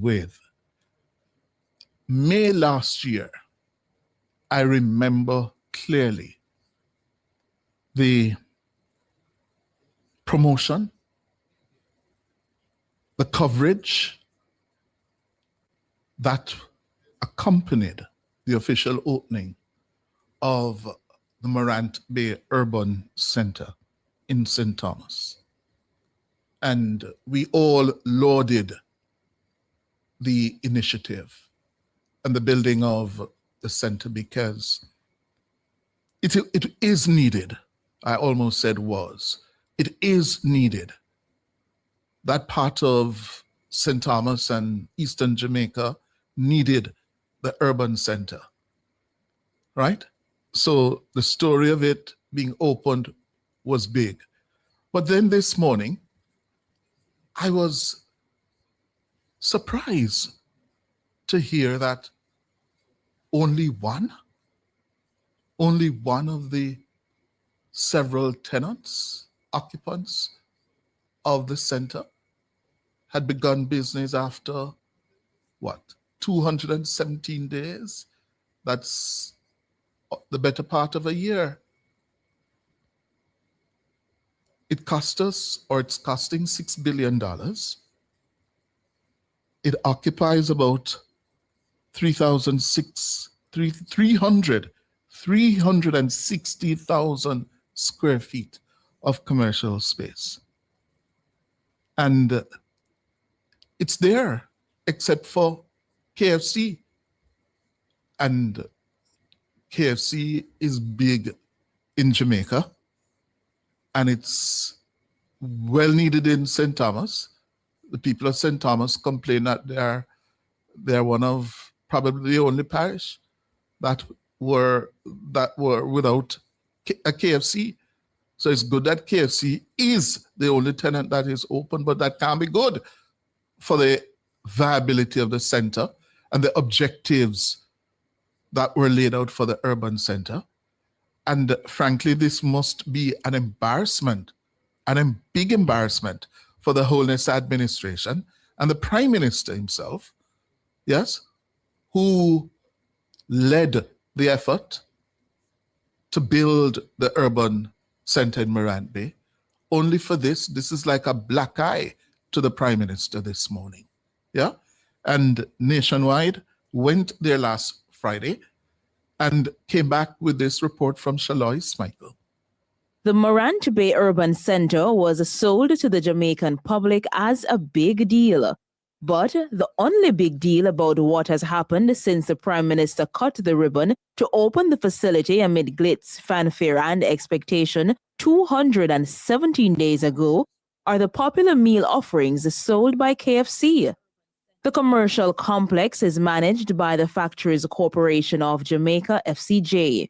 with. May last year, I remember clearly the promotion, the coverage that accompanied the official opening of the Morant Bay Urban Centre in St. Thomas. And we all lauded the initiative and the building of the centre because it is needed. I almost said was. It is needed. That part of St. Thomas and Eastern Jamaica needed the urban centre, right? So the story of it being opened was big. But then this morning, I was surprised to hear that only one of the several tenants, occupants of the center had begun business after, 217 days? That's the better part of a year. It cost us, or it's costing $6 billion. It occupies about 360,000 square feet of commercial space. And it's there, except for KFC. And KFC is big in Jamaica, and it's well needed in St. Thomas. The people of St. Thomas complain that they're one of probably the only parish that were without a KFC. So it's good that KFC is the only tenant that is open, but that can't be good for the viability of the center and the objectives that were laid out for the urban center. And frankly, this must be an embarrassment, big embarrassment for the Holness administration and the Prime Minister himself, yes, who led the effort to build the urban center in Morant Bay. Only for this is like a black eye to the Prime Minister this morning, yeah? And Nationwide went there last Friday and came back with this report from Shalois Michael. The Morant Bay Urban Centre was sold to the Jamaican public as a big deal. But the only big deal about what has happened since the Prime Minister cut the ribbon to open the facility amid glitz, fanfare and expectation 217 days ago are the popular meal offerings sold by KFC. The commercial complex is managed by the Factories Corporation of Jamaica, FCJ.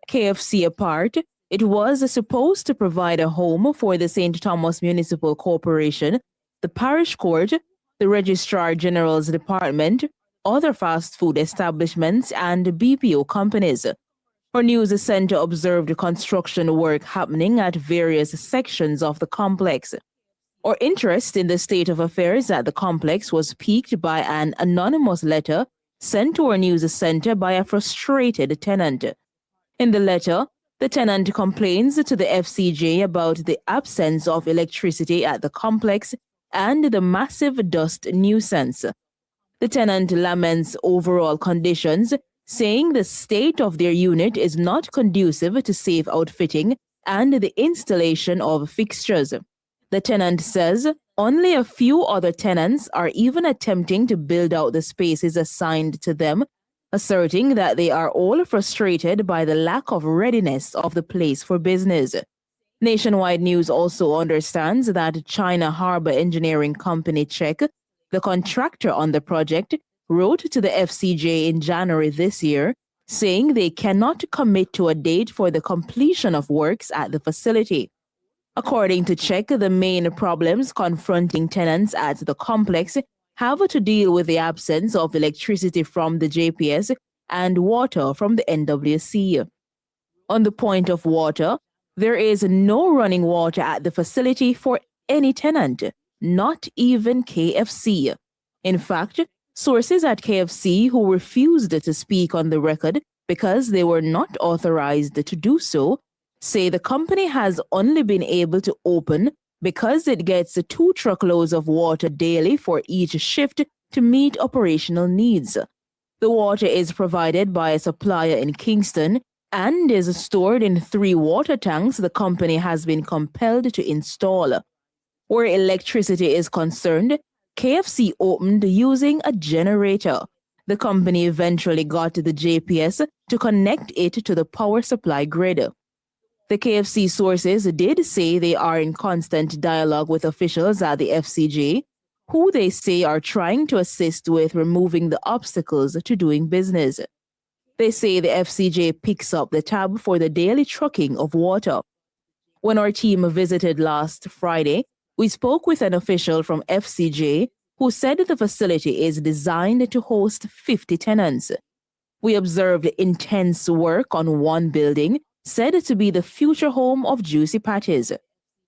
KFC apart, it was supposed to provide a home for the St. Thomas Municipal Corporation, the parish court, the Registrar General's Department, other fast food establishments, and BPO companies. Our news center observed construction work happening at various sections of the complex. Our interest in the state of affairs at the complex was piqued by an anonymous letter sent to our news center by a frustrated tenant. In the letter, the tenant complains to the FCJ about the absence of electricity at the complex and the massive dust nuisance. The tenant laments overall conditions, saying the state of their unit is not conducive to safe outfitting and the installation of fixtures. The tenant says only a few other tenants are even attempting to build out the spaces assigned to them, asserting that they are all frustrated by the lack of readiness of the place for business. Nationwide News also understands that China Harbour Engineering Company Czech, the contractor on the project, wrote to the FCJ in January this year, saying they cannot commit to a date for the completion of works at the facility. According to Czech, the main problems confronting tenants at the complex have to deal with the absence of electricity from the JPS and water from the NWC. On the point of water, there is no running water at the facility for any tenant, not even KFC. In fact, sources at KFC who refused to speak on the record because they were not authorized to do so say the company has only been able to open because it gets 2 truckloads of water daily for each shift to meet operational needs. The water is provided by a supplier in Kingston and is stored in 3 water tanks the company has been compelled to install. Where electricity is concerned, KFC opened using a generator. The company eventually got the JPS to connect it to the power supply grid. The KFC sources did say they are in constant dialogue with officials at the FCJ, who they say are trying to assist with removing the obstacles to doing business. They say the FCJ picks up the tab for the daily trucking of water. When our team visited last Friday, we spoke with an official from FCJ who said the facility is designed to host 50 tenants. We observed intense work on one building, said to be the future home of Juicy Patties.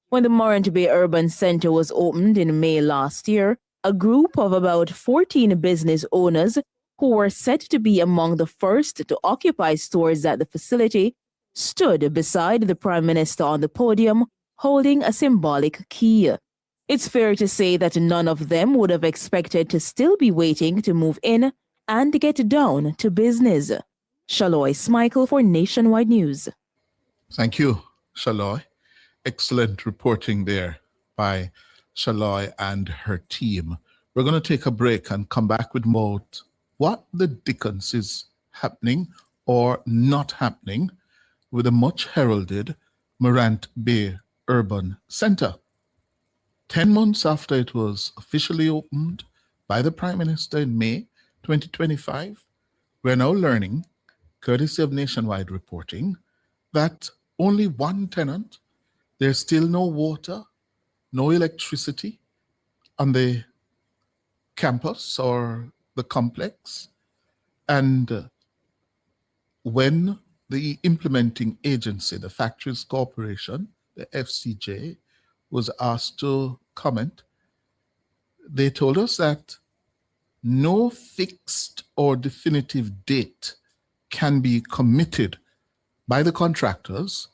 When the Morant Bay Urban Centre was opened in May last year, a group of about 14 business owners who were set to be among the first to occupy stores at the facility stood beside the Prime Minister on the podium holding a symbolic key. It's fair to say that none of them would have expected to still be waiting to move in and get down to business. Shaloy Smichael for Nationwide News. Thank you, Shaloy. Excellent reporting there by Shaloy and her team. We're going to take a break and come back with more what the dickens is happening or not happening with the much heralded Morant Bay Urban Centre. 10 months after it was officially opened by the Prime Minister in May 2025, we're now learning, courtesy of Nationwide reporting, that only one tenant, there's still no water, no electricity on the campus or the complex. And when the implementing agency, the Factories Corporation, the FCJ, was asked to comment, they told us that no fixed or definitive date can be committed by the contractors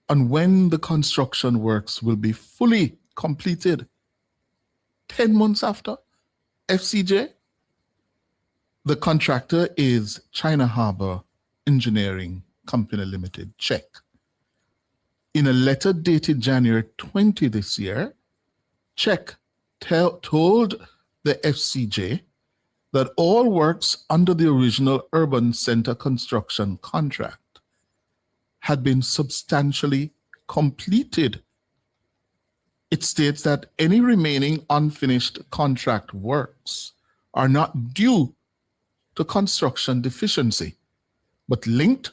on when the construction works will be fully completed. 10 months after FCJ, the contractor is China Harbour Engineering Company Limited, Czech. In a letter dated January 20 this year, Czech told the FCJ that all works under the original urban center construction contract had been substantially completed. It states that any remaining unfinished contract works are not due to construction deficiency, but linked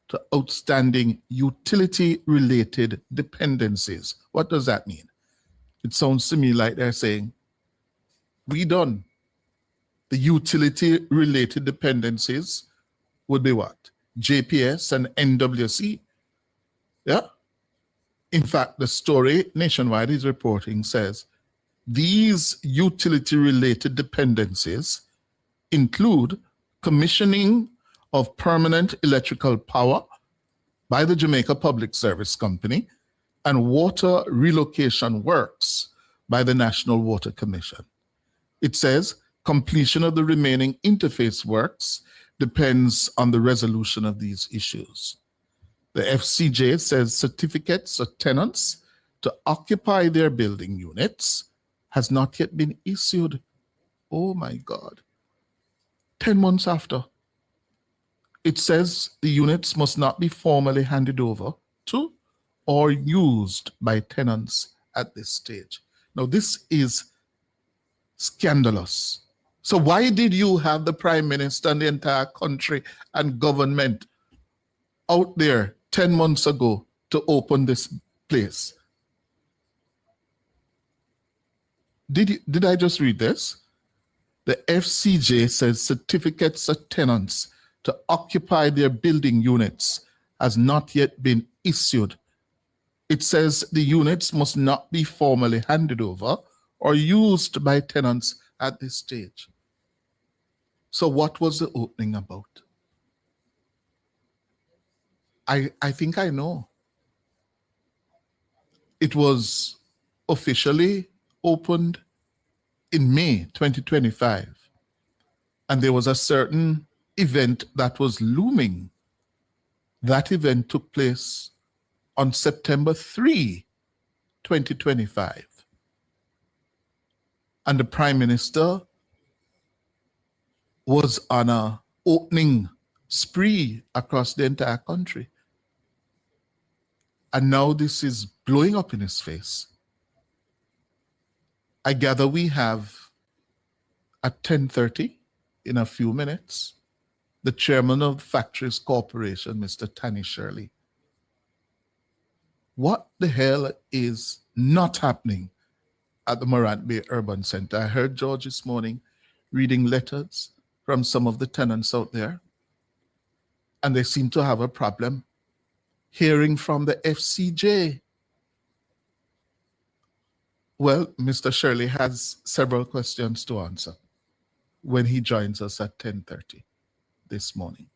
to outstanding utility-related dependencies. What does that mean? It sounds to me like they're saying, we done. The utility-related dependencies would be what? JPS and NWC. Yeah? In fact, the story Nationwide is reporting says these utility-related dependencies include commissioning of permanent electrical power by the Jamaica Public Service Company and water relocation works by the National Water Commission. It says completion of the remaining interface works depends on the resolution of these issues. The FCJ says certificates of tenants to occupy their building units has not yet been issued. Oh my God. 10 months after. It says the units must not be formally handed over to or used by tenants at this stage. Now, this is scandalous. So why did you have the Prime Minister and the entire country and government out there 10 months ago to open this place? Did I just read this? The FCJ says certificates of tenants to occupy their building units has not yet been issued. It says the units must not be formally handed over or used by tenants at this stage. So what was the opening about? I think I know. It was officially opened in May 2025. And there was a certain event that was looming. That event took place on September 3, 2025. And the Prime Minister was on a opening spree across the entire country. And now this is blowing up in his face. I gather we have at 10:30, in a few minutes, the chairman of Factories Corporation, Mr. Tanny Shirley. What the hell is not happening at the Morant Bay Urban Centre? I heard George this morning reading letters from some of the tenants out there, and they seem to have a problem hearing from the FCJ. Well, Mr. Shirley has several questions to answer when he joins us at 10:30 this morning.